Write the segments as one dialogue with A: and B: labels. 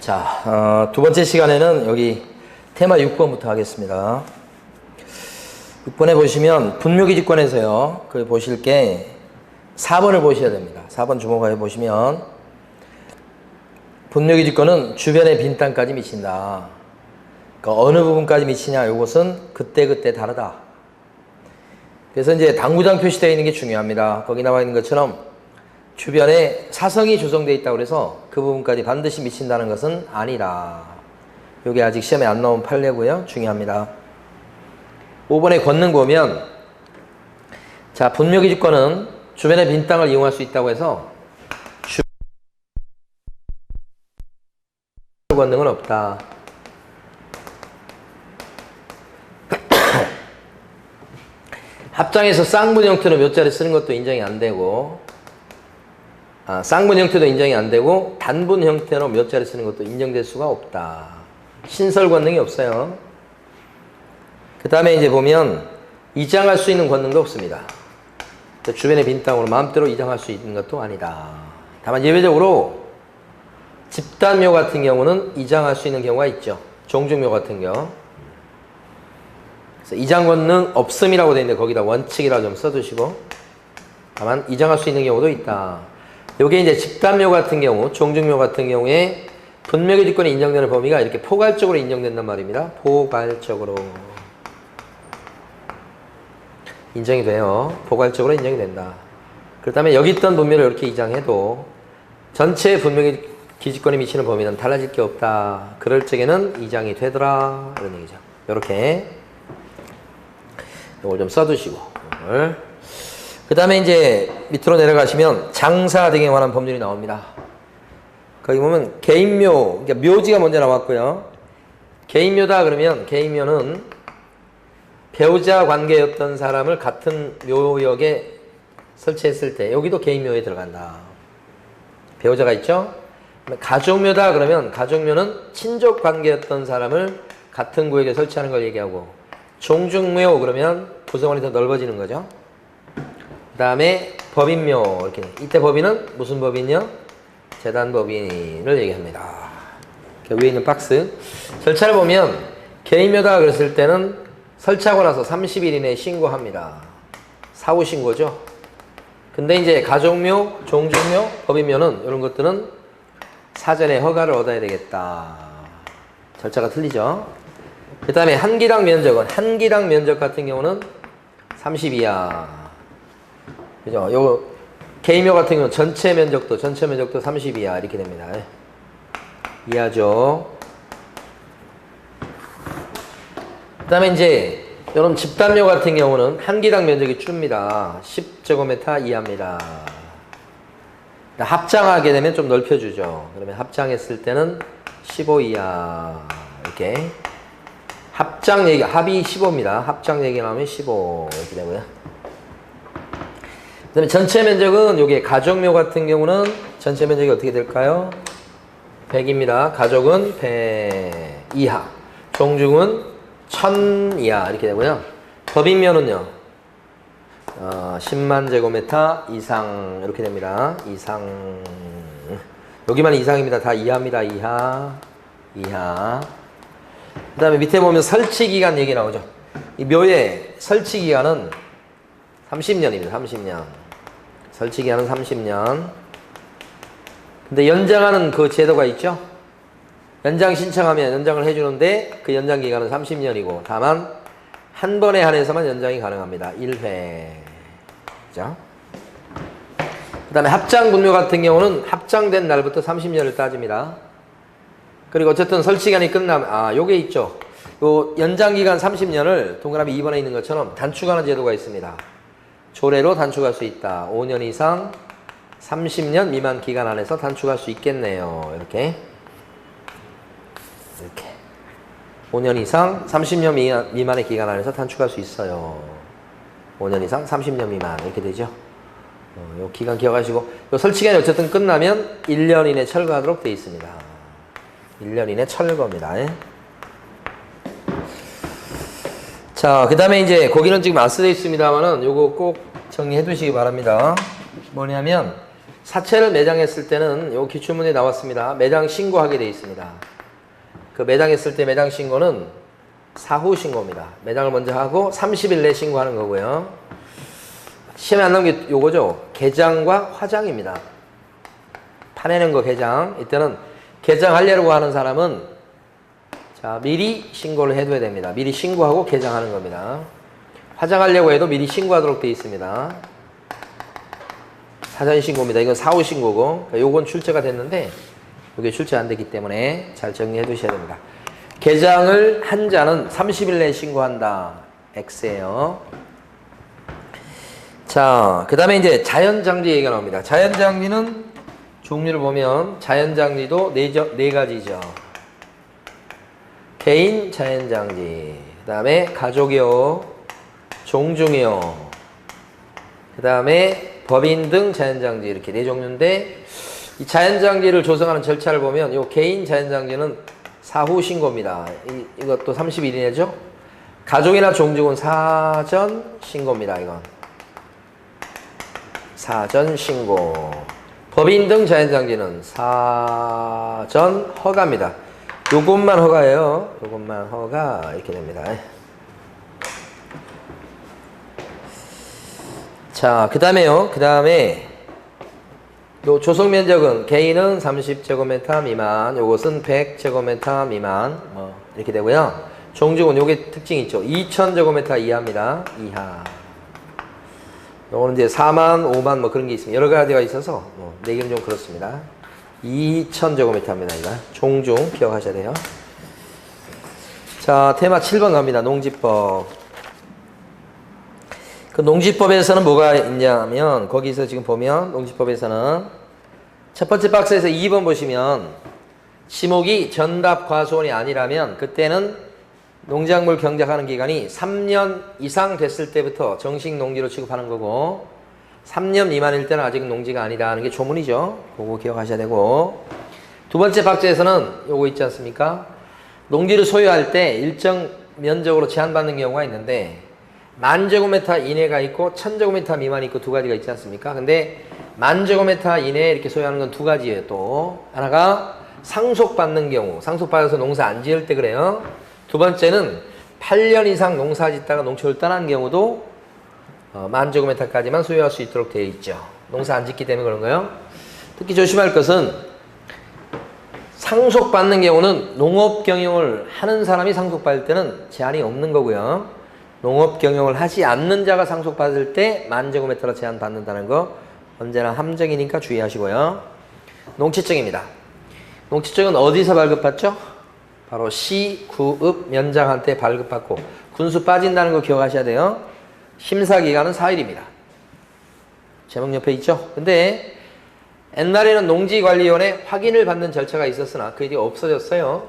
A: 자, 두 번째 시간에는 여기 테마 6번부터 하겠습니다. 6번에 보시면 분묘기지권에서요. 그 보실 게 4번을 보셔야 됩니다. 4번 주목하여 보시면 분묘기지권은 주변의 빈 땅까지 미친다. 그러니까 어느 부분까지 미치냐, 이것은 그때그때 다르다. 그래서 이제 당구장 표시되어 있는 게 중요합니다. 거기 나와 있는 것처럼 주변에 사성이 조성되어 있다고 해서 그 부분까지 반드시 미친다는 것은 아니라. 이게 아직 시험에 안 나온 판례고요. 중요합니다. 5번의 권능 보면, 자, 분묘기지권은 주변의 빈 땅을 이용할 수 있다고 해서 권능은 없다. 합장에서 쌍문 형태로 몇 자리 쓰는 것도 인정이 안 되고, 쌍문 형태도 인정이 안 되고 단분 형태로 몇 자리 쓰는 것도 인정될 수가 없다. 신설 권능이 없어요. 그 다음에 이제 보면 이장할 수 있는 권능도 없습니다. 주변의 빈 땅으로 마음대로 이장할 수 있는 것도 아니다. 다만 예외적으로 집단묘 같은 경우는 이장할 수 있는 경우가 있죠. 종중묘 같은 경우. 그래서 이장 권능 없음이라고 되어 있는데 거기다 원칙이라고 좀 써두시고, 다만 이장할 수 있는 경우도 있다. 요게 이제 집단묘 같은 경우, 종중묘 같은 경우에 분묘기지권이 인정되는 범위가 이렇게 포괄적으로 인정된단 말입니다. 포괄적으로 인정이 돼요. 포괄적으로 인정이 된다. 그렇다면 여기 있던 분묘를 이렇게 이장해도 전체 분묘기지권이 미치는 범위는 달라질 게 없다. 그럴 적에는 이장이 되더라, 이런 얘기죠. 이렇게 이걸 좀 써두시고, 그 다음에 이제 밑으로 내려가시면 장사 등에 관한 법률이 나옵니다. 거기 보면 개인묘, 그러니까 묘지가 먼저 나왔고요. 개인묘다 그러면, 개인묘는 배우자 관계였던 사람을 같은 묘역에 설치했을 때 여기도 개인묘에 들어간다. 배우자가 있죠? 가족묘다 그러면, 가족묘는 친족 관계였던 사람을 같은 구역에 설치하는 걸 얘기하고, 종중묘 그러면 구성원이 더 넓어지는 거죠. 그 다음에 법인묘, 이렇게. 이때 법인은 무슨 법인이요? 재단법인을 얘기합니다. 위에 있는 박스. 절차를 보면 개인묘다 그랬을 때는 설치하고 나서 30일 이내에 신고합니다. 사후 신고죠. 근데 이제 가족묘, 종중묘, 법인묘는 이런 것들은 사전에 허가를 얻어야 되겠다. 절차가 틀리죠. 그 다음에 한기당 면적은, 한기당 면적 같은 경우는 30이야. 그죠? 요 개인묘 같은 경우는 전체 면적도 30이야. 이렇게 됩니다. 이해하죠? 그 다음에 이제 이런 집단묘 같은 경우는 한기당 면적이 줍니다. 10제곱미터 이하입니다. 합장하게 되면 좀 넓혀주죠. 그러면 합장했을 때는 15 이하. 이렇게. 합장 얘기, 합이 15입니다. 합장 얘기 나오면 15 이렇게 되고요. 그 다음에 전체 면적은 요게 가족묘 같은 경우는 전체 면적이 어떻게 될까요? 100입니다. 가족은 100 이하. 종중은 1000 이하. 이렇게 되고요. 법인묘는요, 10만 제곱미터 이상. 이렇게 됩니다. 이상. 여기만 이상입니다. 다 이하입니다. 이하. 이하. 그 다음에 밑에 보면 설치기간 얘기 나오죠. 이 묘의 설치기간은 30년입니다. 30년. 설치기간은 30년. 근데 연장하는 그 제도가 있죠. 연장 신청하면 연장을 해주는데 그 연장 기간은 30년이고, 다만 한 번에 한해서만 연장이 가능합니다. 1회. 그죠? 그 다음에 합장 분묘 같은 경우는 합장된 날부터 30년을 따집니다. 그리고 어쨌든 설치기간이 끝나면, 요게 있죠. 요 연장기간 30년을 동그라미 2번에 있는 것처럼 단축하는 제도가 있습니다. 조례로 단축할 수 있다. 5년 이상 30년 미만 기간 안에서 단축할 수 있겠네요. 이렇게. 이렇게. 5년 이상 30년 미만의 기간 안에서 단축할 수 있어요. 5년 이상 30년 미만. 이렇게 되죠. 요 기간 기억하시고, 요 설치기간이 어쨌든 끝나면 1년 이내 철거하도록 되어 있습니다. 1년 이내 철거입니다. 자, 그 다음에 이제 거기는 지금 안 쓰여 있습니다만은 요거 꼭 정리해 두시기 바랍니다. 뭐냐면 사채를 매장했을 때는 요 기출문에 나왔습니다. 매장 신고하게 되어 있습니다. 그 매장했을 때 매장 신고는 사후 신고입니다. 매장을 먼저 하고 30일 내 신고하는 거고요. 시험에 안 나온 게 요거죠. 개장과 화장입니다. 파내는 거 개장. 이때는 개장하려고 하는 사람은 자, 미리 신고를 해둬야 됩니다. 미리 신고하고 개장하는 겁니다. 화장하려고 해도 미리 신고하도록 되어 있습니다. 사전 신고입니다. 이건 사후 신고고, 요건 출제가 됐는데, 이게 출제 안 됐기 때문에 잘 정리해 두셔야 됩니다. 개장을 한 자는 30일 내에 신고한다. X예요. 자, 그 다음에 이제 자연장지 얘기가 나옵니다. 자연장지는 종류를 보면 자연장지도 네 가지죠. 개인 자연장지, 그 다음에 가족이요, 종중이요, 그 다음에 법인 등 자연장지, 이렇게 네 종류인데, 이 자연장지를 조성하는 절차를 보면 이 개인 자연장지는 사후 신고입니다. 이것도 30일 이내죠. 가족이나 종중은 사전 신고입니다. 이건 사전 신고. 법인 등 자연장지는 사전 허가입니다. 요것만 허가예요. 요것만 허가 이렇게 됩니다. 자, 그 다음에요. 그 다음에 요 조성 면적은 개인은 30제곱미터 미만, 요것은 100제곱미터 미만, 이렇게 되고요. 종중은 요게 특징이 있죠. 2000제곱미터 이하입니다. 이하. 요거는 이제 4만, 5만 뭐 그런 게 있습니다. 여러 가지가 있어서 내기는 좀 그렇습니다. 2000제곱미터입니다. 이거 종중 기억하셔야 돼요. 자, 테마 7번 갑니다. 농지법. 그 농지법에서는 뭐가 있냐면, 거기서 지금 보면 농지법에서는 첫 번째 박스에서 2번 보시면 지목이 전답 과수원이 아니라면 그때는 농작물 경작하는 기간이 3년 이상 됐을 때부터 정식 농지로 취급하는 거고, 3년 미만일 때는 아직 농지가 아니라는 게 조문이죠. 그거 기억하셔야 되고, 두 번째 박스에서는 요거 있지 않습니까? 농지를 소유할 때 일정 면적으로 제한받는 경우가 있는데 10,000제곱미터 이내가 있고 1,000제곱미터 미만이 있고 두 가지가 있지 않습니까? 근데 10,000제곱미터 이내에 이렇게 소유하는 건 두 가지예요. 또 하나가 상속받는 경우, 상속받아서 농사 안 지을 때 그래요. 두 번째는 8년 이상 농사 짓다가 농촌을 떠난 경우도 10,000제곱미터까지만 소유할 수 있도록 되어 있죠. 농사 안 짓기 때문에 그런 거예요. 특히 조심할 것은 상속받는 경우는 농업 경영을 하는 사람이 상속받을 때는 제한이 없는 거고요. 농업 경영을 하지 않는 자가 상속받을 때 10,000제곱미터로 제한받는다는 거 언제나 함정이니까 주의하시고요. 농지증입니다. 농지증은 어디서 발급받죠? 바로 시, 구읍, 면장한테 발급받고 군수 빠진다는 거 기억하셔야 돼요. 심사기간은 4일입니다. 제목 옆에 있죠? 근데 옛날에는 농지관리위원회 확인을 받는 절차가 있었으나 그 일이 없어졌어요.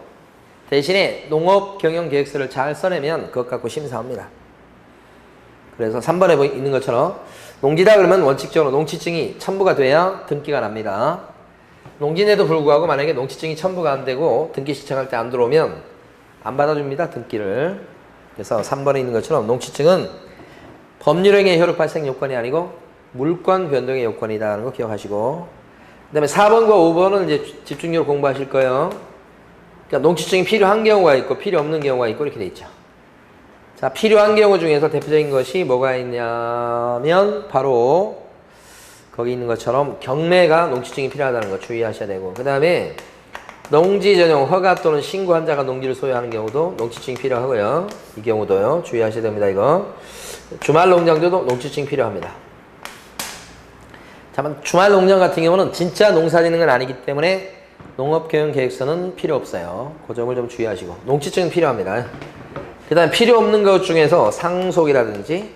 A: 대신에 농업경영계획서를 잘 써내면 그것 갖고 심사합니다. 그래서 3번에 있는 것처럼 농지다 그러면 원칙적으로 농지증이 첨부가 돼야 등기가 납니다. 농지인에도 불구하고 만약에 농지증이 첨부가 안 되고 등기 신청할 때 안 들어오면 안 받아줍니다. 등기를. 그래서 3번에 있는 것처럼 농지증은 법률행위의 효력 발생 요건이 아니고 물권 변동의 요건이다라는 거 기억하시고, 그 다음에 4번과 5번은 이제 집중적으로 공부하실 거예요. 그러니까 농지증이 필요한 경우가 있고 필요 없는 경우가 있고 이렇게 돼 있죠. 자, 필요한 경우 중에서 대표적인 것이 뭐가 있냐면 바로 거기 있는 것처럼 경매가 농지증이 필요하다는 거 주의하셔야 되고, 그 다음에 농지 전용 허가 또는 신고한 자가 농지를 소유하는 경우도 농지증이 필요하고요. 이 경우도요. 주의하셔야 됩니다. 이거 주말 농장들도 농지증이 필요합니다. 다만 주말 농장 같은 경우는 진짜 농사 짓는 건 아니기 때문에 농업경영계획서는 필요 없어요. 그 점을 좀 주의하시고, 농지증은 필요합니다. 그 다음에 필요 없는 것 중에서 상속이라든지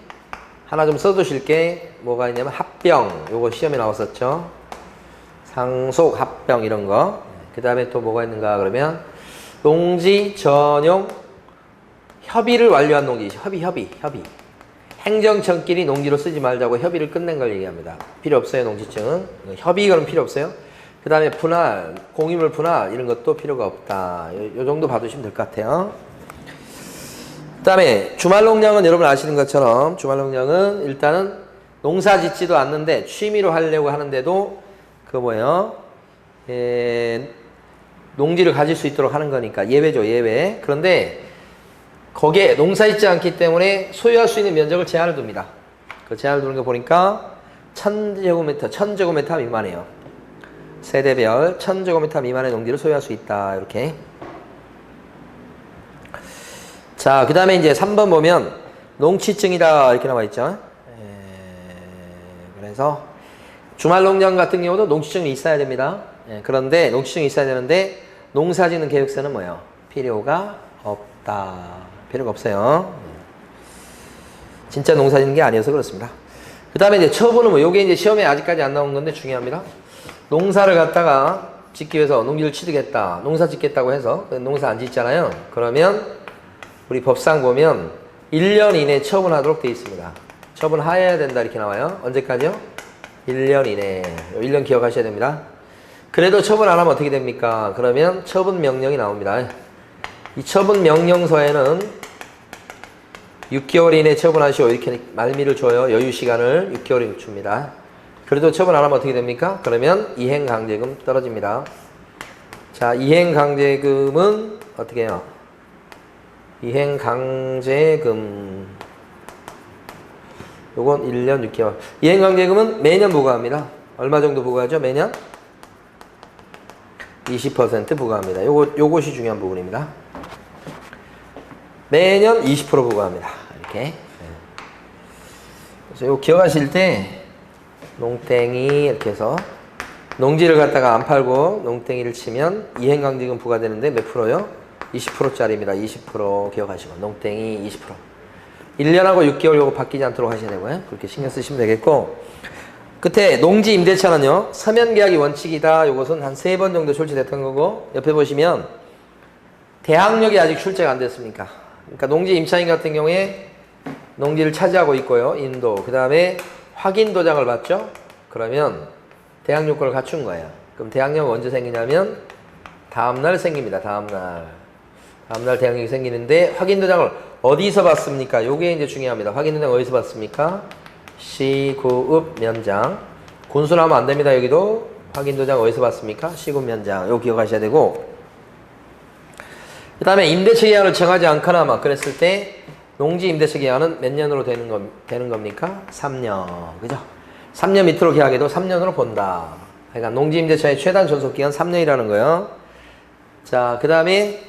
A: 하나 좀 써두실 게 뭐가 있냐면 합병, 요거 시험에 나왔었죠. 상속, 합병 이런 거. 그 다음에 또 뭐가 있는가 그러면 농지 전용 협의를 완료한 농지, 협의. 행정청끼리 농지로 쓰지 말자고 협의를 끝낸 걸 얘기합니다. 필요 없어요. 농지증은. 협의는 필요 없어요. 그 다음에 분할, 공유물 분할 이런 것도 필요가 없다. 요 정도 봐두시면 될 것 같아요. 그 다음에 주말농장은 여러분 아시는 것처럼 주말농장은 일단은 농사 짓지도 않는데 취미로 하려고 하는데도 그 뭐예요? 농지를 가질 수 있도록 하는 거니까 예외죠, 예외. 그런데 거기에 농사 짓지 않기 때문에 소유할 수 있는 면적을 제한을 둡니다. 그 제한을 두는 거 보니까 1000제곱미터 미만이에요. 세대별 1000제곱미터 미만의 농지를 소유할 수 있다. 이렇게. 자, 그 다음에 이제 3번 보면 농취증이다 이렇게 나와 있죠. 그래서 주말농장 같은 경우도 농취증이 있어야 됩니다. 그런데 농취증이 있어야 되는데 농사짓는 계획서는 뭐예요? 필요가 없다. 필요가 없어요. 진짜 농사짓는 게 아니어서 그렇습니다. 그 다음에 이제 처분은 뭐, 요게 이제 시험에 아직까지 안 나온 건데 중요합니다. 농사를 갖다가 짓기 위해서 농지를 취득했다. 농사 짓겠다고 해서 농사 안 짓잖아요. 그러면 우리 법상 보면 1년 이내에 처분하도록 되어 있습니다. 처분하여야 된다 이렇게 나와요. 언제까지요? 1년 이내. 1년 기억하셔야 됩니다. 그래도 처분 안 하면 어떻게 됩니까? 그러면 처분 명령이 나옵니다. 이 처분 명령서에는 6개월 이내에 처분하시오 이렇게 말미를 줘요. 여유 시간을 6개월을 줍니다. 그래도 처분 안 하면 어떻게 됩니까? 그러면 이행강제금 떨어집니다. 자, 이행강제금은 어떻게 해요? 이행강제금 요건 1년 6개월. 이행강제금은 매년 부과합니다. 얼마 정도 부과하죠? 매년? 20% 부과합니다. 요것이 중요한 부분입니다. 매년 20% 부과합니다. 이렇게. 그래서 요 기억하실 때 농땡이 이렇게 해서 농지를 갖다가 안 팔고 농땡이를 치면 이행강제금 부과되는데 몇 프로요? 20%짜리입니다. 20% 기억하시고 농땡이 20%. 1년하고 6개월 요거 바뀌지 않도록 하셔야 되고요. 그렇게 신경 쓰시면 되겠고, 끝에 농지 임대차는요 서면계약이 원칙이다. 요것은 한 3번 정도 출제됐던 거고, 옆에 보시면 대항력이 아직 출제가 안 됐습니까? 그러니까 농지 임차인 같은 경우에 농지를 차지하고 있고요. 인도. 그 다음에 확인 도장을 받죠. 그러면 대항 요건을 갖춘 거예요. 그럼 대항력은 언제 생기냐면 다음날 생깁니다. 다음날 대항력이 생기는데, 확인 도장을 어디서 받습니까? 요게 이제 중요합니다. 확인 도장 어디서 받습니까? 시구읍 면장. 군수나면 안 됩니다. 여기도 확인 도장 어디서 받습니까? 시구읍 면장. 요거 기억하셔야 되고, 그 다음에 임대차 기한을 정하지 않거나 막 그랬을 때 농지 임대차 기한은 몇 년으로 되는 겁니까? 3년. 그죠? 3년 밑으로 계약해도 3년으로 본다. 그러니까 농지 임대차의 최단 존속 기간 3년이라는 거예요. 자, 그 다음에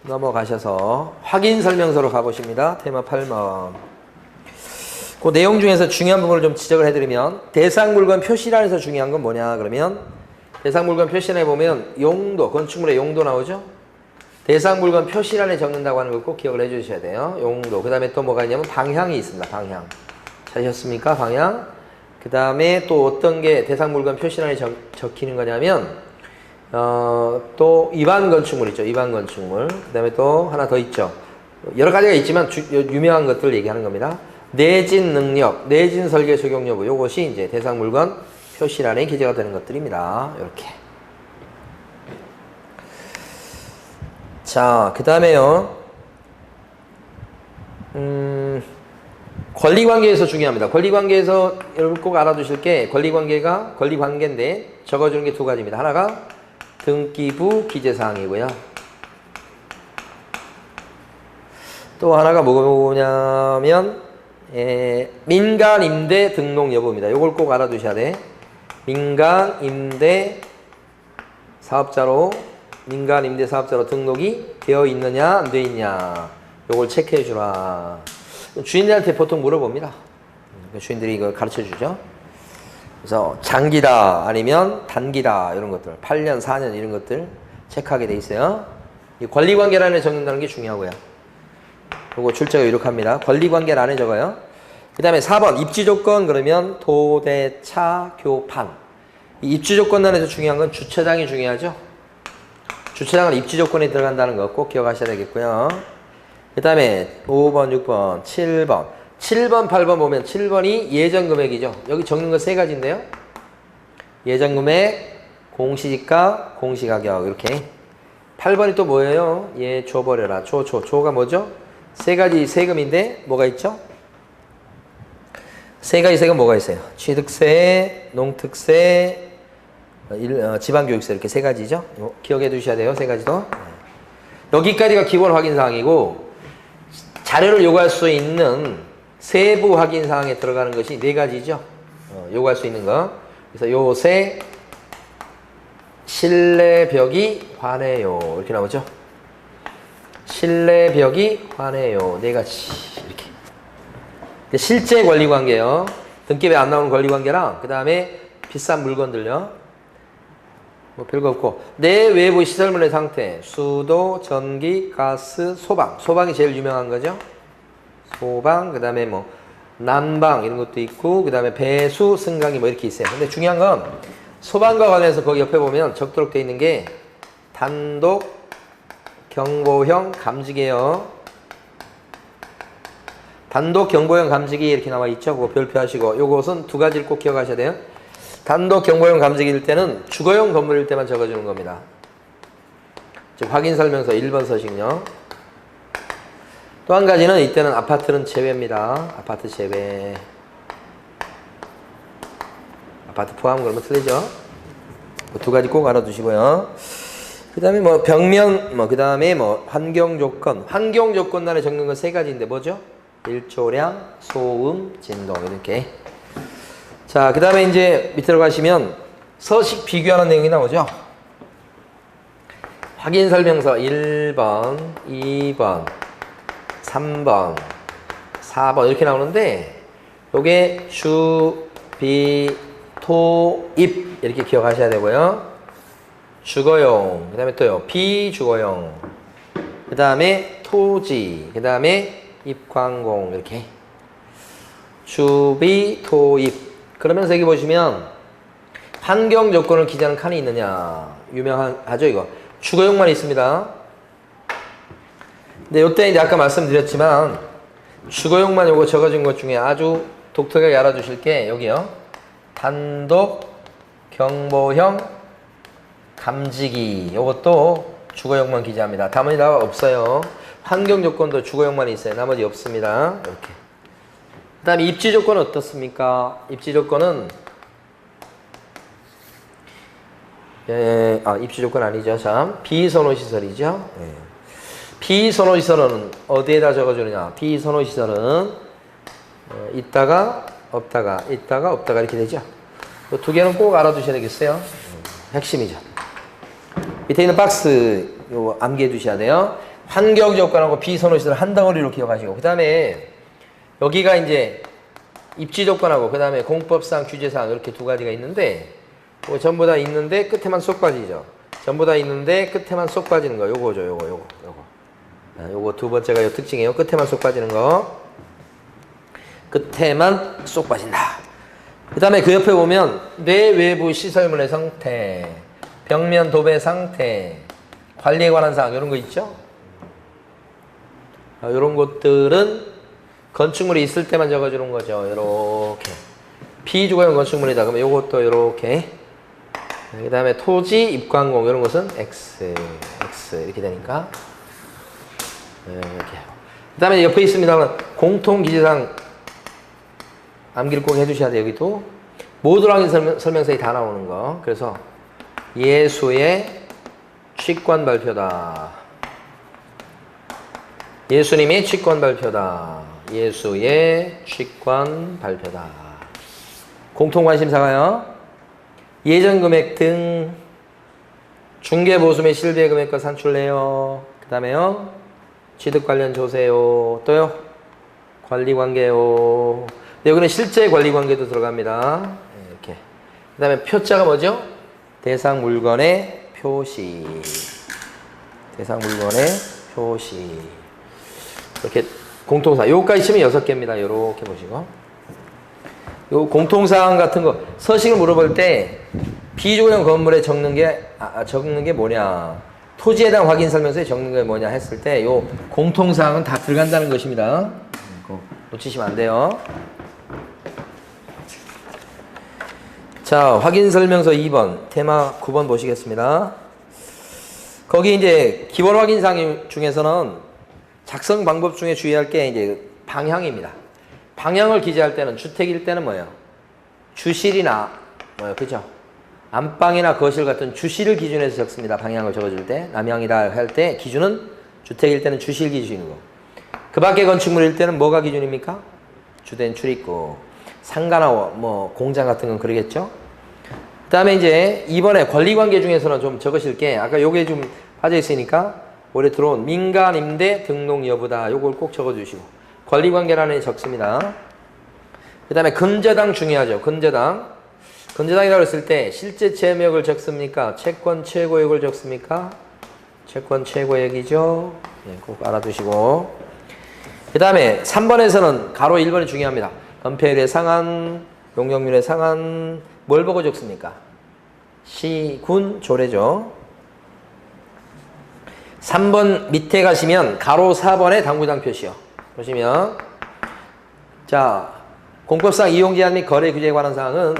A: 넘어가셔서 확인 설명서로 가보십니다. 테마 8번. 그 내용 중에서 중요한 부분을 좀 지적을 해드리면, 대상 물건 표시란에서 중요한 건 뭐냐 그러면, 대상 물건 표시란에 보면 용도, 건축물의 용도 나오죠? 대상 물건 표시란에 적는다고 하는 걸 꼭 기억을 해주셔야 돼요. 용도. 그 다음에 또 뭐가 있냐면 방향이 있습니다. 방향. 찾으셨습니까? 방향. 그 다음에 또 어떤 게 대상 물건 표시란에 적히는 거냐면, 또 입안 건축물 있죠. 입안 건축물. 그 다음에 또 하나 더 있죠. 여러 가지가 있지만 유명한 것들 얘기하는 겁니다. 내진 능력, 내진 설계 적용 여부. 요것이 이제 대상 물건 표시란에 기재가 되는 것들입니다. 이렇게. 자, 그 다음에요. 권리관계에서 중요합니다. 권리관계에서 여러분 꼭 알아두실 게, 권리관계인데 적어주는 게 두 가지입니다. 하나가 등기부 기재사항이고요. 또 하나가 뭐냐면 민간임대 등록 여부입니다. 요걸 꼭 알아두셔야 돼. 민간임대 사업자로 등록이 되어 있느냐 안 되어 있냐, 요걸 체크해 주라. 주인들한테 보통 물어봅니다. 주인들이 이걸 가르쳐 주죠. 그래서 장기다 아니면 단기다 이런 것들, 8년 4년 이런 것들 체크하게 돼 있어요. 이 권리관계란에 적는다는 게 중요하고요. 그리고 출제가 이렇게합니다. 권리관계란에 적어요. 그 다음에 4번 입지조건. 그러면 도대차 교판. 이 입지조건란에서 중요한 건 주차장이 중요하죠. 주차장은 입지조건에 들어간다는 거 꼭 기억하셔야 되겠고요. 그 다음에 5번, 6번, 7번. 7번, 8번 보면 7번이 예정금액이죠. 여기 적는 거 세 가지인데요. 예정금액, 공시지가, 공시가격 이렇게. 8번이 또 뭐예요? 예, 줘버려라. 조가 뭐죠? 세 가지 세금인데 뭐가 있죠? 세 가지 세금 뭐가 있어요? 취득세, 농특세, 지방교육세 이렇게 세 가지죠. 기억해 두셔야 돼요. 세 가지도. 여기까지가 기본 확인 사항이고 자료를 요구할 수 있는 세부 확인 사항에 들어가는 것이 네 가지죠. 요구할 수 있는 거. 그래서 요새 실내벽이 환해요. 이렇게 나오죠. 실내벽이 환해요. 네 가지. 이렇게. 실제 권리관계요. 등급에 안 나오는 권리관계랑 그 다음에 비싼 물건들요. 뭐 별거 없고 내 외부 시설물의 상태 수도, 전기, 가스, 소방. 소방이 제일 유명한 거죠. 소방, 그 다음에 뭐 난방 이런 것도 있고 그 다음에 배수, 승강기 뭐 이렇게 있어요. 근데 중요한 건 소방과 관련해서 거기 옆에 보면 적도록 되어 있는 게 단독 경보형 감지기예요. 단독 경보형 감지기 이렇게 나와 있죠. 그거 별표하시고 요것은 두 가지를 꼭 기억하셔야 돼요. 단독 경보형 감지기일 때는 주거용 건물일 때만 적어주는 겁니다. 즉 확인 설명서 1번 서식요. 또 한 가지는 이때는 아파트는 제외입니다. 아파트 제외. 아파트 포함 그러면 틀리죠. 두 가지 꼭 알아두시고요. 그 다음에 뭐 벽면, 그 다음에 뭐 환경 조건. 환경 조건란에 적는 건 세 가지인데 뭐죠? 일조량, 소음, 진동 이렇게. 자, 그 다음에 이제 밑으로 가시면 서식 비교하는 내용이 나오죠. 확인 설명서 1번, 2번, 3번, 4번 이렇게 나오는데 요게 주, 비, 토, 입 이렇게 기억하셔야 되고요. 주거용, 그 다음에 또요 비주거용, 그 다음에 토지, 그 다음에 입광공 이렇게 주비, 토, 입. 그러면서 여기 보시면 환경 조건을 기재하는 칸이 있느냐 유명하죠 이거. 주거용만 있습니다. 근데 요때 이제 아까 말씀드렸지만 주거용만 요거 적어준 것 중에 아주 독특하게 알아두실 게 여기요. 단독 경보형 감지기 요것도 주거용만 기재합니다. 나머지 다 없어요. 환경 조건도 주거용만 있어요. 나머지 없습니다. 이렇게. 그 다음에 입지 조건은 어떻습니까? 입지 조건은 입지 조건 아니죠. 참 비선호시설이죠. 비선호시설은 어디에다 적어주느냐? 비선호시설은 있다가 없다가 있다가 없다가 이렇게 되죠. 이 두 개는 꼭 알아두셔야 되겠어요. 핵심이죠. 밑에 있는 박스 요거 암기해 두셔야 돼요. 환경 조건하고 비선호시설 한 덩어리로 기억하시고 그 다음에 여기가 이제 입지 조건하고 그 다음에 공법상 규제사항 이렇게 두 가지가 있는데 전부 다 있는데 끝에만 쏙 빠지죠. 전부 다 있는데 끝에만 쏙 빠지는 거 요거죠. 요거 두 번째가 요 특징이에요. 끝에만 쏙 빠지는 거. 끝에만 쏙 빠진다. 그 다음에 그 옆에 보면 내 외부 시설물의 상태, 벽면 도배 상태, 관리에 관한 사항 이런 거 있죠. 이런 것들은 건축물이 있을 때만 적어주는 거죠. 이렇게 비주거용 건축물이다. 그러면 이것도 이렇게. 그 다음에 토지, 입광공 이런 것은 X 이렇게 되니까 이렇게. 그 다음에 옆에 있습니다만 공통기재사항 암기를 꼭 해주셔야 돼요. 여기도 모듈 확인 설명서에 다 나오는 거. 그래서 예수의 취권 발표다. 예수님의 취권 발표다. 예수의 취권 발표다. 공통관심사가요. 예전금액 등 중개보수매 실비금액과 산출내요. 그 다음에요. 취득 관련 조세요. 또요. 관리관계요. 여기는 실제 관리관계도 들어갑니다. 이렇게. 그 다음에 표자가 뭐죠? 대상 물건의 표시. 대상 물건의 표시. 이렇게 공통사항. 요거까지 치면 6개입니다. 요렇게 보시고. 요 공통사항 같은 거 서식을 물어볼 때 비주거용 건물에 적는 게 뭐냐. 토지에 대한 확인 설명서에 적는 게 뭐냐 했을 때 요 공통사항은 다 들어간다는 것입니다. 놓치시면 안 돼요. 자, 확인 설명서 2번, 테마 9번 보시겠습니다. 거기 이제 기본 확인 사항 중에서는 작성 방법 중에 주의할 게 이제 방향입니다. 방향을 기재할 때는 주택일 때는 뭐예요? 주실이나 뭐예요? 그죠? 안방이나 거실 같은 주시를 기준해서 적습니다. 방향을 적어줄 때. 남향이다 할 때 기준은 주택일 때는 주실 기준이고 그 밖에 건축물일 때는 뭐가 기준입니까? 주된 출입구. 상가나 뭐 공장 같은 건 그러겠죠? 그 다음에 이제 이번에 권리관계 중에서는 좀 적으실 게 아까 요게 좀 빠져 있으니까 올해 들어온 민간 임대 등록 여부다. 요걸 꼭 적어주시고 권리관계란에 적습니다. 그 다음에 근저당 중요하죠. 근저당이라고 했을 때 실제 채무액을 적습니까? 채권 최고액을 적습니까? 채권 최고액이죠. 네, 꼭 알아두시고 그 다음에 3번에서는 가로 1번이 중요합니다. 건폐율의 상한, 용적률의 상한 뭘 보고 적습니까? 시, 군, 조례죠. 3번 밑에 가시면 가로 4번에 당구장 표시요. 보시면 자 공법상 이용제한 및 거래 규제에 관한 사항은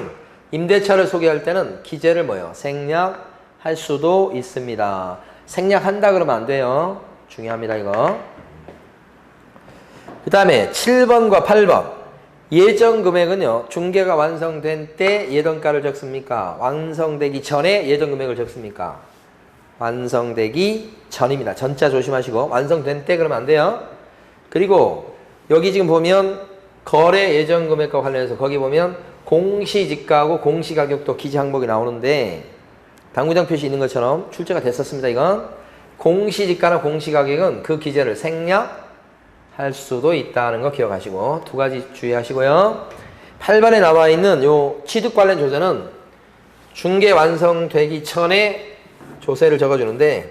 A: 임대차를 소개할 때는 기재를 뭐요? 생략할 수도 있습니다. 생략한다 그러면 안 돼요. 중요합니다 이거. 그 다음에 7번과 8번 예정 금액은요. 중개가 완성된 때 예정가를 적습니까? 완성되기 전에 예정 금액을 적습니까? 완성되기 전입니다. 전자 조심하시고 완성된 때 그러면 안 돼요. 그리고 여기 지금 보면 거래 예정 금액과 관련해서 거기 보면 공시지가하고 공시가격도 기재 항목이 나오는데 당구장 표시 있는 것처럼 출제가 됐었습니다. 이건 공시지가나 공시가격은 그 기재를 생략할 수도 있다는 거 기억하시고 두 가지 주의하시고요. 8번에 나와 있는 요 취득 관련 조세는 중개 완성되기 전에 조세를 적어주는데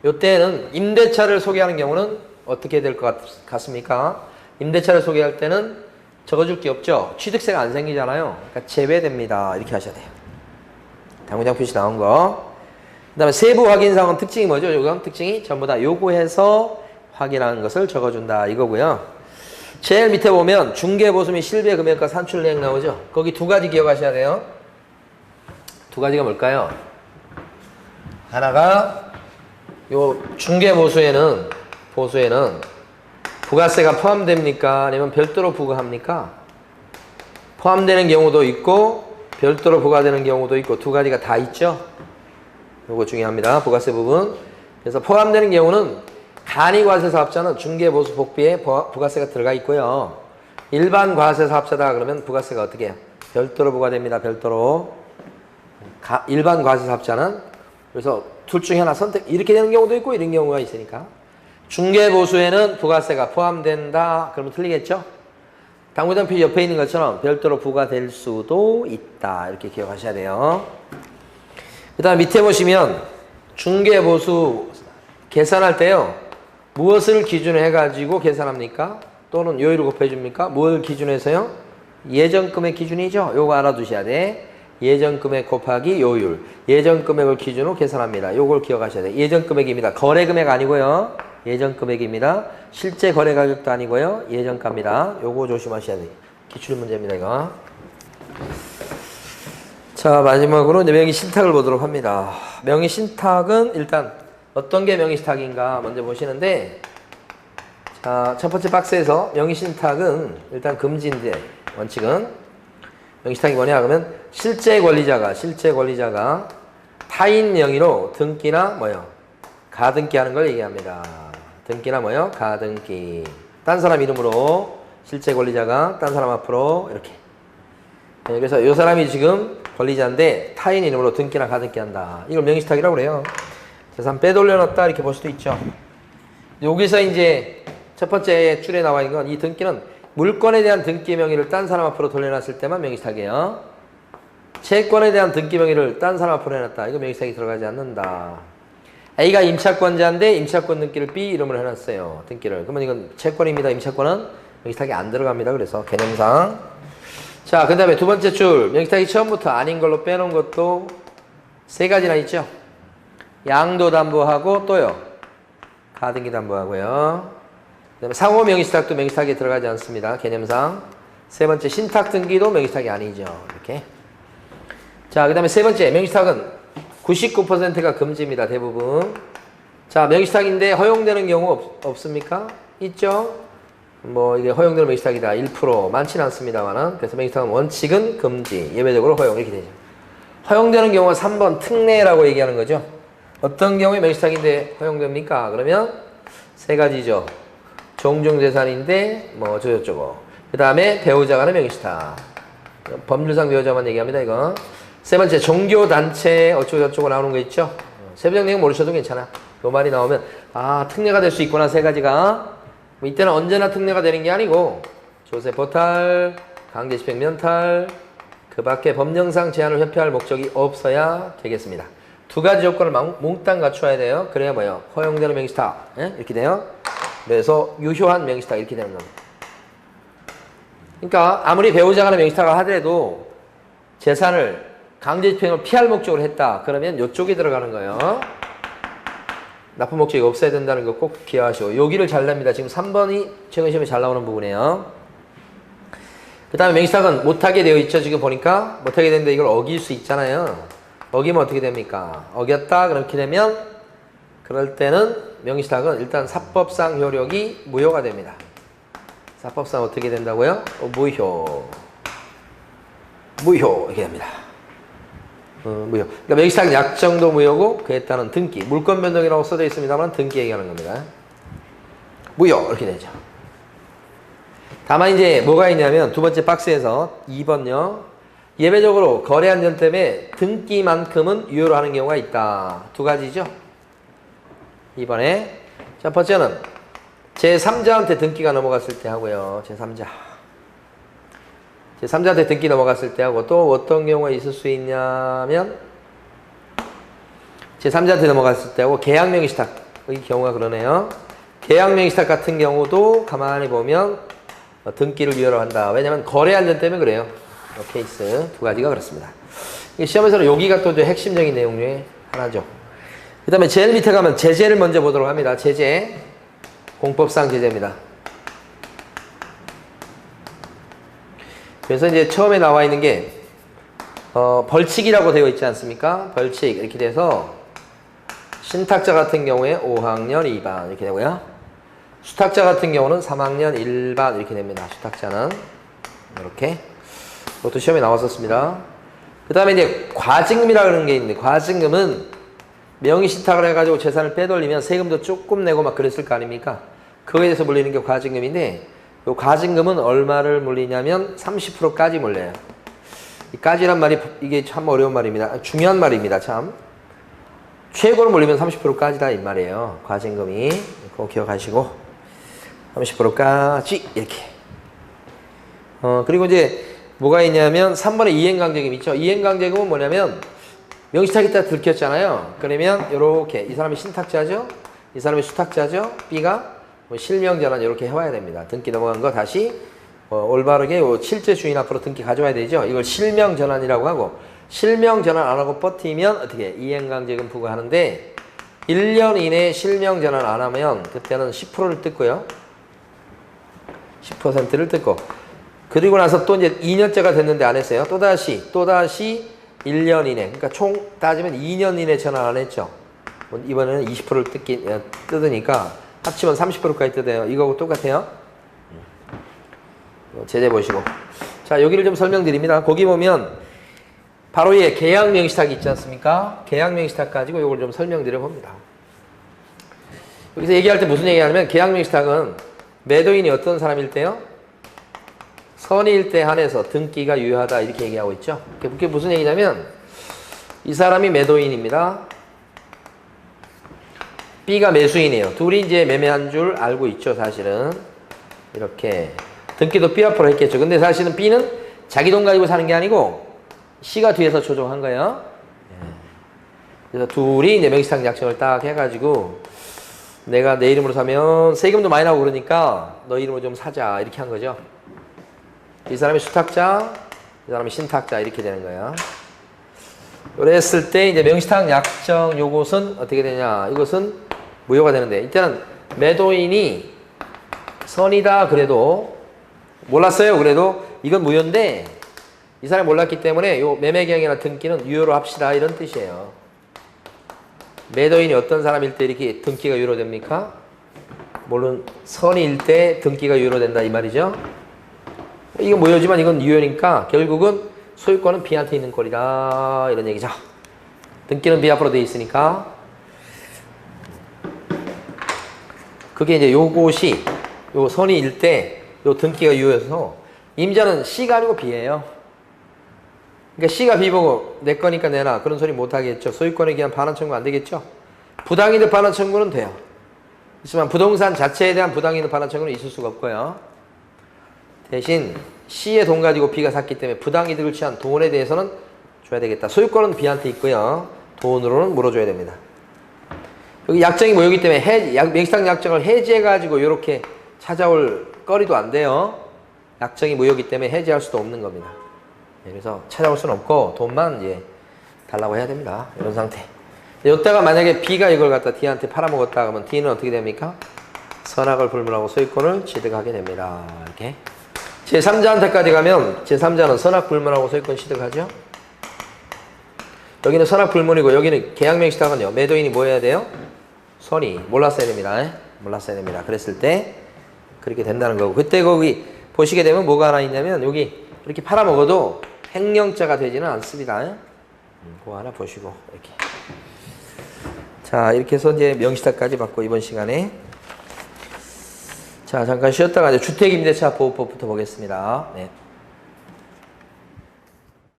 A: 요때는 임대차를 소개하는 경우는 어떻게 될 것 같습니까? 임대차를 소개할 때는 적어줄 게 없죠. 취득세가 안 생기잖아요. 그러니까 제외됩니다. 이렇게 하셔야 돼요. 당구장 표시 나온 거. 그 다음에 세부 확인사항은 특징이 뭐죠? 이건 특징이 전부 다 요구해서 확인하는 것을 적어준다 이거고요. 제일 밑에 보면 중개보수 및 실배 금액과 산출 내역 나오죠. 거기 두 가지 기억하셔야 돼요. 두 가지가 뭘까요? 하나가 요 중개보수에는 부가세가 포함됩니까? 아니면 별도로 부과합니까? 포함되는 경우도 있고 별도로 부과되는 경우도 있고 두 가지가 다 있죠. 요거 중요합니다. 부가세 부분. 그래서 포함되는 경우는 간이과세사업자는 중개보수 복비에 부가세가 들어가 있고요. 일반 과세사업자다 그러면 부가세가 어떻게 해요? 별도로 부과됩니다. 별도로. 일반 과세사업자는 그래서 둘 중에 하나 선택 이렇게 되는 경우도 있고 이런 경우가 있으니까 중개보수에는 부가세가 포함된다 그러면 틀리겠죠? 당구장 표시 옆에 있는 것처럼 별도로 부과될 수도 있다 이렇게 기억하셔야 돼요. 그 다음 밑에 보시면 중개보수 계산할 때요 무엇을 기준으로 해가지고 계산합니까? 또는 요율을 곱해줍니까? 뭘 기준해서요? 예정금액 기준이죠? 요거 알아두셔야 돼. 예정금액 곱하기 요율. 예정금액을 기준으로 계산합니다. 요걸 기억하셔야 돼요. 예정금액입니다. 거래금액 아니고요. 예정금액입니다. 실제 거래가격도 아니고요. 예정가입니다. 요거 조심하셔야 돼요. 기출문제입니다. 이거. 자 마지막으로 이제 명의신탁을 보도록 합니다. 명의신탁은 일단 어떤 게 명의신탁인가 먼저 보시는데 자 첫 번째 박스에서 명의신탁은 일단 금지인데 원칙은 명의신탁이 뭐냐 하면 실제 권리자가 타인 명의로 등기나 뭐요? 가등기 하는 걸 얘기합니다. 등기나 뭐요? 가등기. 딴 사람 이름으로 실제 권리자가 딴 사람 앞으로 이렇게. 네, 그래서 이 사람이 지금 권리자인데 타인 이름으로 등기나 가등기 한다. 이걸 명의신탁이라고 그래요. 재산 빼돌려놨다 이렇게 볼 수도 있죠. 여기서 이제 첫 번째 줄에 나와 있는 건 이 등기는 물건에 대한 등기 명의를 딴 사람 앞으로 돌려놨을 때만 명의신탁이에요. 채권에 대한 등기 명의를 딴 사람 앞으로 해놨다. 이거 명의신탁이 들어가지 않는다. A가 임차권자인데 임차권 등기를 B 이름으로 해놨어요. 등기를. 그러면 이건 채권입니다. 임차권은 명의신탁이 안 들어갑니다. 그래서 개념상. 자, 그 다음에 두 번째 줄. 명의신탁이 처음부터 아닌 걸로 빼놓은 것도 세 가지나 있죠. 양도담보하고 또요. 가등기 담보하고요. 그 다음에 상호 명의신탁도 명의신탁에 들어가지 않습니다. 개념상. 세 번째 신탁 등기도 명의신탁이 아니죠. 이렇게. 자, 그 다음에 세 번째 명의신탁은 99%가 금지입니다. 대부분. 자, 명의신탁인데 허용되는 경우 없습니까? 있죠? 뭐 이게 허용되는 명의신탁이다. 1% 많지는 않습니다만은. 그래서 명의신탁은 원칙은 금지, 예외적으로 허용 이렇게 되죠. 허용되는 경우가 3번 특례라고 얘기하는 거죠. 어떤 경우에 명의시탁인데 허용됩니까? 그러면 세 가지죠. 종중재산인데 뭐 저저저거. 그 다음에 배우자 간의 명의시탁. 법률상 배우자만 얘기합니다. 이거. 세 번째 종교단체 어쩌고저쩌고 나오는 거 있죠. 세부적 내용 모르셔도 괜찮아. 요 말이 나오면 아 특례가 될 수 있구나. 세 가지가. 뭐 이때는 언제나 특례가 되는 게 아니고 조세 포탈, 강제 집행 면탈, 그 밖에 법령상 제한을 회피할 목적이 없어야 되겠습니다. 두 가지 조건을 몽땅 갖춰야 돼요. 그래야 뭐예요? 허용되는 명의시탁. 예? 이렇게 돼요. 그래서 유효한 명의시탁 이렇게 되는 겁니다. 그러니까 아무리 배우자 간의 명의시탁을 하더라도 재산을 강제 집행을 피할 목적으로 했다. 그러면 이쪽에 들어가는 거예요. 납부 목적이 없어야 된다는 거 꼭 기억하시고 여기를 잘 냅니다. 지금 3번이 최근 시험에 잘 나오는 부분이에요. 그 다음에 명의시탁은 못하게 되어 있죠. 지금 보니까 못하게 되는데 이걸 어길 수 있잖아요. 어기면 어떻게 됩니까? 어겼다 그렇게 되면 그럴 때는 명의시탁은 일단 사법상 효력이 무효가 됩니다. 사법상 어떻게 된다고요? 무효 이렇게 됩니다. 무효. 그러니까 명의시탁 약정도 무효고 그에 따른 등기 물권 변동이라고 써져 있습니다만 등기 얘기하는 겁니다. 무효 이렇게 되죠. 다만 이제 뭐가 있냐면 두 번째 박스에서 2번요. 예외적으로 거래 안전 때문에 등기만큼은 유효로 하는 경우가 있다. 두 가지죠. 2번에 자 번째는 제3자한테 등기가 넘어갔을 때 하고요. 제3자한테 등기 넘어갔을 때 하고 또 어떤 경우가 있을 수 있냐면 제3자한테 넘어갔을 때 하고 계약명의시탁의 경우가 그러네요. 계약명의시탁 같은 경우도 가만히 보면 등기를 유효로 한다. 왜냐면 거래 안전 때문에 그래요. 케이스 두 가지가 그렇습니다. 시험에서는 여기가 또 핵심적인 내용 중에 하나죠. 그 다음에 제일 밑에 가면 제재를 먼저 보도록 합니다. 제재 공법상 제재입니다. 그래서 이제 처음에 나와 있는 게 벌칙이라고 되어 있지 않습니까? 벌칙 이렇게 돼서 신탁자 같은 경우에 5학년 2반 이렇게 되고요. 수탁자 같은 경우는 3학년 1반 이렇게 됩니다. 수탁자는 이렇게 그것도 시험에 나왔었습니다. 그 다음에 이제 과징금이라는 게 있는데 과징금은 명의신탁을 해가지고 재산을 빼돌리면 세금도 조금 내고 막 그랬을 거 아닙니까? 그거에 대해서 물리는 게 과징금인데 이 과징금은 얼마를 물리냐면 30%까지 물려요. 이 까지란 말이 이게 참 어려운 말입니다. 중요한 말입니다. 참 최고로 물리면 30%까지다 이 말이에요. 과징금이 그거 기억하시고 30%까지 이렇게 그리고 이제 뭐가 있냐면 3번에 이행강제금 있죠. 이행강제금은 뭐냐면 명의시탁이 딱 들켰잖아요. 그러면 요렇게 이 사람이 신탁자죠. 이 사람이 수탁자죠. B가 실명전환 이렇게 해와야 됩니다. 등기 넘어간 거 다시 올바르게 실제 주인 앞으로 등기 가져와야 되죠. 이걸 실명전환이라고 하고 실명전환 안 하고 버티면 어떻게 이행강제금 부과하는데 1년 이내에 실명전환 안 하면 그때는 10%를 뜯고요. 10%를 뜯고 그리고 나서 또 이제 2년째가 됐는데 안 했어요. 또다시 1년 이내 그러니까 총 따지면 2년 이내 전환 안 했죠. 이번에는 20%를 뜯으니까 합치면 30%까지 뜯어요. 이거하고 똑같아요. 제재 보시고 자 여기를 좀 설명드립니다. 거기 보면 바로 위에 계약명의시탁이 있지 않습니까? 계약명의시탁 가지고 이걸 좀 설명드려 봅니다. 여기서 얘기할 때 무슨 얘기하냐면 계약명의시탁은 매도인이 어떤 사람일 때요? 선의일 때 한해서 등기가 유효하다 이렇게 얘기하고 있죠. 그게 무슨 얘기냐면 이 사람이 매도인입니다. B가 매수인이에요. 둘이 이제 매매한 줄 알고 있죠. 사실은 이렇게 등기도 B 앞으로 했겠죠. 근데 사실은 B는 자기 돈 가지고 사는 게 아니고 C가 뒤에서 조종한 거예요. 그래서 둘이 이제 명의시탁 약정을 딱 해가지고 내가 내 이름으로 사면 세금도 많이 나오고 그러니까 너 이름으로 좀 사자 이렇게 한 거죠. 이 사람이 수탁자, 이 사람이 신탁자 이렇게 되는 거예요. 그랬을 때 이제 명의시탁 약정 요것은 어떻게 되냐? 이것은 무효가 되는데 이때는 매도인이 선이다 그래도 몰랐어요. 그래도 이건 무효인데 이 사람이 몰랐기 때문에 요 매매계약이나 등기는 유효로 합시다 이런 뜻이에요. 매도인이 어떤 사람일 때 이렇게 등기가 유효로 됩니까? 물론 선의일 때 등기가 유효로 된다 이 말이죠. 이건 무효지만 이건 유효니까 결국은 소유권은 B한테 있는 꼴이다. 이런 얘기죠. 등기는 B 앞으로 돼 있으니까. 그게 이제 요것이, 요 선이 일 때, 요 등기가 유효해서, 임자는 C가 아니고 B예요. 그러니까 C가 B 보고 내 거니까 내놔. 그런 소리 못 하겠죠. 소유권에 대한 반환 청구 안 되겠죠. 부당이득 반환 청구는 돼요. 하지만 부동산 자체에 대한 부당이득 반환 청구는 있을 수가 없고요. 대신 C의 돈 가지고 B가 샀기 때문에 부당이득을 취한 돈에 대해서는 줘야 되겠다. 소유권은 B한테 있고요. 돈으로는 물어줘야 됩니다. 여기 약정이 모였기 때문에 명시상 약정을 해지해가지고 이렇게 찾아올 거리도 안 돼요. 약정이 모였기 때문에 해지할 수도 없는 겁니다. 그래서 찾아올 수는 없고 돈만 이제 달라고 해야 됩니다. 이런 상태. 이때가 만약에 B가 이걸 갖다 D한테 팔아먹었다 그러면 D는 어떻게 됩니까? 선악을 불문하고 소유권을 취득하게 됩니다. 이렇게. 제3자한테까지 가면 제3자는 선악 불문하고 소유권 취득하죠. 여기는 선악 불문이고 여기는 계약 명시상은요. 매도인이 뭐 해야 돼요? 선이 몰랐어야 됩니다. 몰랐어야 됩니다. 그랬을 때 그렇게 된다는 거고 그때 거기 보시게 되면 뭐가 하나 있냐면 여기 이렇게 팔아먹어도 횡령자가 되지는 않습니다. 그거 하나 보시고 이렇게. 자 이렇게 해서 이제 명시타까지 받고 이번 시간에 자 잠깐 쉬었다가 이제 주택임대차 보호법부터 보겠습니다. 네.